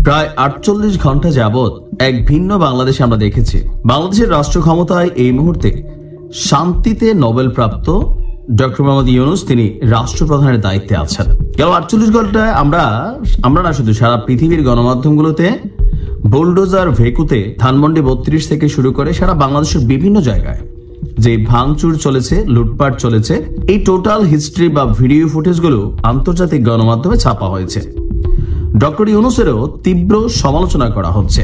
প্রায় ৪৮ ঘন্টা যাবৎ এক ভিন্ন বাংলাদেশ আমরা দেখেছি। বাংলাদেশের রাষ্ট্র ক্ষমতায় এই মুহূর্তে শান্তিতে নোবেল প্রাপ্ত ডক্টর মোহাম্মদ ইউনূস তিনি রাষ্ট্রপ্রধানের দায়িত্বে আছেন। গেল ৪৮ ঘন্টায় আমরা না শুধু সারা পৃথিবীর গণমাধ্যমগুলোতে বুলডোজার ভেকুতে ধানমন্ডি ৩২ থেকে শুরু করে সারা বাংলাদেশের বিভিন্ন জায়গায় যে ভাঙচুর চলেছে, লুটপাট চলেছে, এই টোটাল হিস্ট্রি বা ভিডিও ফুটেজগুলো আন্তর্জাতিক গণমাধ্যমে ছাপা হয়েছে। ডক্টর ইউনূসেরও তীব্র সমালোচনা করা হচ্ছে।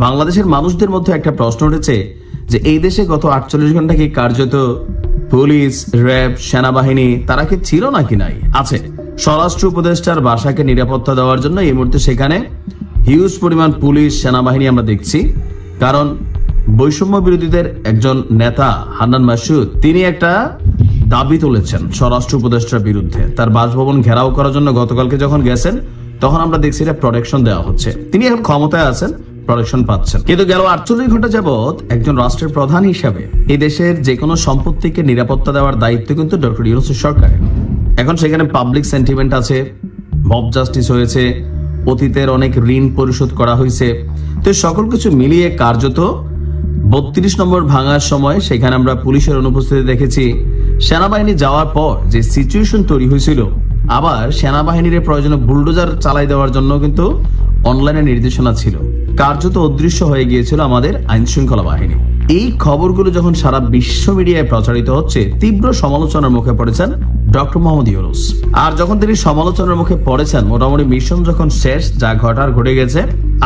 বাংলাদেশের মানুষদের মধ্যে একটা প্রশ্ন উঠেছে যে এই দেশে গত ৪৮ ঘন্টা কি কার্যত পুলিশ, র্যাব, সেনাবাহিনী তারা কি ছিল নাকি নাই? আছে। স্বরাষ্ট্র উপদেষ্টার বাসাকে নিরাপত্তা দেওয়ার জন্য এই মুহূর্তে সেখানে হিউজ পরিমাণ পুলিশ, সেনাবাহিনী আমরা দেখছি। কারণ বৈষম্য বিরোধীদের একজন নেতা হান্নান মাসুদ তিনি একটা দাবি তুলেছেন স্বরাষ্ট্র উপদেষ্টার বিরুদ্ধে। তার বাসভবন ঘেরাও করার জন্য গতকালকে যখন গেছেন তখন আমরা দেখছি এটা প্রোটেকশন দেওয়া হচ্ছে। তিনি এখন ক্ষমতায় আছেন, প্রোটেকশন পাচ্ছেন। কিন্তু গেল ৪৮ ঘন্টা যাবৎ একজন রাষ্ট্রের প্রধান হিসাবে এই দেশের যে কোনো সম্পত্তিকে নিরাপত্তা দেওয়ার দায়িত্ব কিন্তু ডক্টর ইউনূসের সরকারের। এখন সেখানে পাবলিক সেন্টিমেন্ট আছে, মব জাস্টিস হয়েছে, অতীতের অনেক ঋণ পরিশোধ করা হয়েছে। তো সকল কিছু মিলিয়ে কার্যত ৩২ নম্বর ভাঙার সময় সেখানে আমরা পুলিশের অনুপস্থিতি দেখেছি। সেনাবাহিনী যাওয়ার পর যে সিচুয়েশন তৈরি হয়েছিল, আবার সেনাবাহিনীর প্রয়োজনে বুলডোজার চালাই দেওয়ার জন্য কিন্তু অনলাইনে নির্দেশনা ছিল। কার্যত অদৃশ্য হয়ে গিয়েছিল আমাদের আইন শৃঙ্খলা বাহিনী। এই খবরগুলো যখন সারা বিশ্ব মিডিয়ায় প্রচারিত হচ্ছে, তীব্র সমালোচনার মুখে পড়েছেন ডক্টর মোহাম্মদ ইউনূস। আর যখন তিনি সমালোচনার মুখে পড়েছেন, মোটামুটি মিশন যখন শেষ, যা ঘটার ঘটে গেছে।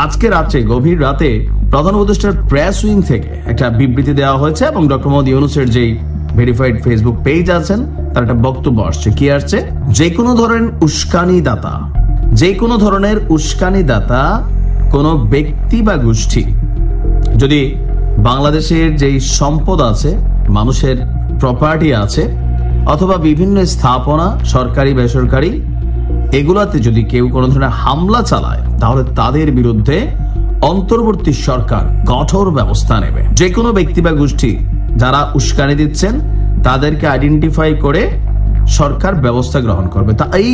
আজকে রাত্রে, গভীর রাতে প্রধান উপদেষ্টার প্রেস উইং থেকে একটা বিবৃতি দেওয়া হয়েছে এবং ডক্টর মোহাম্মদ ইউনূসের যেই ভেরিফাইড ফেসবুক পেজ আছেন তার একটা বক্তব্য আসছে। কি আসছে? যে কোনো ধরনের উস্কানিদাতা কোনো ব্যক্তি বা গোষ্ঠী যদি বাংলাদেশের যেই সম্পদ আছে, মানুষের প্রপার্টি আছে, অথবা বিভিন্ন স্থাপনা সরকারি বেসরকারি এগুলাতে যদি কেউ কোনো ধরনের হামলা চালায়, তাহলে তাদের বিরুদ্ধে অন্তর্বর্তী সরকার কঠোর ব্যবস্থা নেবে। যে কোনো ব্যক্তি বা গোষ্ঠী যারা উস্কানি দিচ্ছেন তাদেরকে আইডেন্টিফাই করে সরকার ব্যবস্থা গ্রহণ করবে। তা এই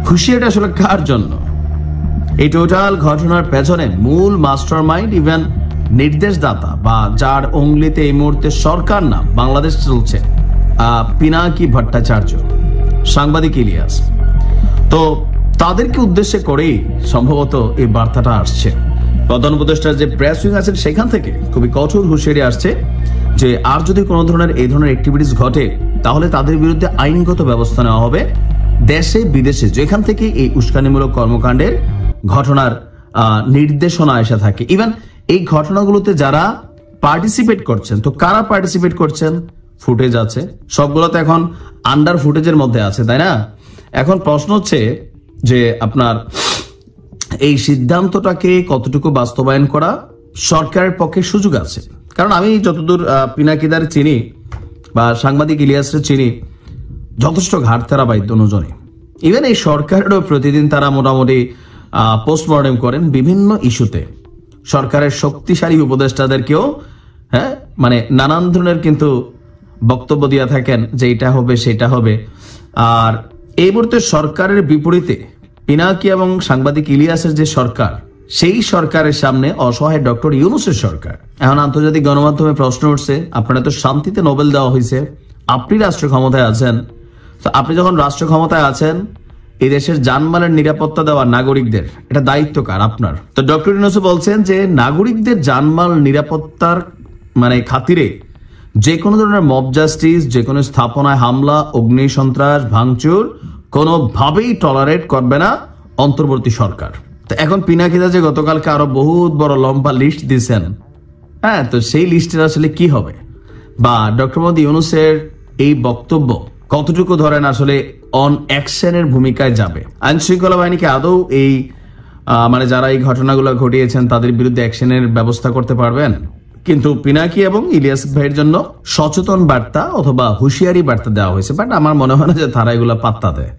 হুঁশিয়ারিটা আসলে কার জন্য? এই টোটাল ঘটনার পেছনে মূল মাস্টার মাইন্ড, ইভেন নির্দেশদাতা বা যার অঙ্গলিতে এই মুহূর্তে সরকার না বাংলাদেশ চলছে, পিনাকি ভট্টাচার্য, সাংবাদিক ইলিয়াস। তো তাদেরকে উদ্দেশ্যে করেই সম্ভবত এই বার্তাটা আসছে। প্রধান উপদেষ্টার যে প্রেস উইং আছেন সেখান থেকে খুবই কঠোর হুঁশিয়ারি আসছে যে আর যদি কোনো ধরনের এই ধরনের অ্যাক্টিভিটিস ঘটে তাহলে তাদের বিরুদ্ধে আইনগত ব্যবস্থা নেওয়া হবে। দেশে বিদেশে যেখান থেকে এই উস্কানিমূলক কর্মকাণ্ডের ঘটনার নির্দেশনা এসে থাকে, ইভেন এই ঘটনাগুলোতে যারা পার্টিসিপেট করছেন, তো কারা পার্টিসিপেট করছেন? ফুটেজ আছে, সবগুলো তো এখন আন্ডার ফুটেজের মধ্যে আছে, তাই না? এখন প্রশ্ন হচ্ছে যে আপনার এই সিদ্ধান্তটাকে কতটুকু বাস্তবায়ন করা সরকারের পক্ষে সুযোগ আছে। কারণ আমি যতদূর পিনাকিদার চিনি বা সাংবাদিক ইলিয়াসের চিনি, যথেষ্ট ঘাটতারা বাধ্য দুজনে। ইভেন এই সরকারেরও প্রতিদিন তারা মোটামুটি পোস্টমর্টেম করেন বিভিন্ন ইস্যুতে। সরকারের শক্তিশালী উপদেষ্টাদেরকেও মানে নানান ধরনের কিন্তু বক্তব্য দিয়ে থাকেন যে এটা হবে সেটা হবে। আর এই মুহূর্তে সরকারের বিপরীতে পিনাকি এবং সাংবাদিক ইলিয়াসের যে সরকার, সেই সরকারের সামনে অসহায় ডক্টর ইউনূসের সরকার। এখন আন্তর্জাতিক গণমাধ্যমে প্রশ্ন উঠছে, আপনারা তো শান্তিতে নোবেল দেওয়া হয়েছে, আপনি রাষ্ট্র ক্ষমতায় আছেন, তো আপনি যখন রাষ্ট্র ক্ষমতায় আছেন এই দেশের জানমালের নিরাপত্তা দেওয়া নাগরিকদের এটা দায়িত্ব কার? আপনার। তো ডক্টর ইউনূস বলছেন যে নাগরিকদের জানমাল নিরাপত্তার মানে খাতিরে যে কোনো ধরনের মব জাস্টিস, যে কোনো স্থাপনায় হামলা, অগ্নি সন্ত্রাস, ভাঙচুর কোনোভাবেই টলারেট করবে না অন্তর্বর্তী সরকার। তো এখন পিনাকিদা যে গতকালকে আরো বহুত বড় লম্বা লিস্ট দিয়েছেন, তো সেই লিস্টের আসলে কি হবে? বা ডক্টর মোহাম্মদ ইউনূসের এই বক্তব্য কতটুকু ধরেন আসলে অন অ্যাকশনের ভূমিকায় যাবে? আইন শৃঙ্খলা বাহিনীকে আদৌ এই মানে যারা এই ঘটনাগুলো ঘটিয়েছেন তাদের বিরুদ্ধে অ্যাকশনের ব্যবস্থা করতে পারবেন? কিন্তু পিনাকি এবং ইলিয়াস ভাইয়ের জন্য সচেতন বার্তা অথবা হুঁশিয়ারি বার্তা দেওয়া হয়েছে, বাট আমার মনে হয় না যে তারা এগুলো পাত্তা দেয়।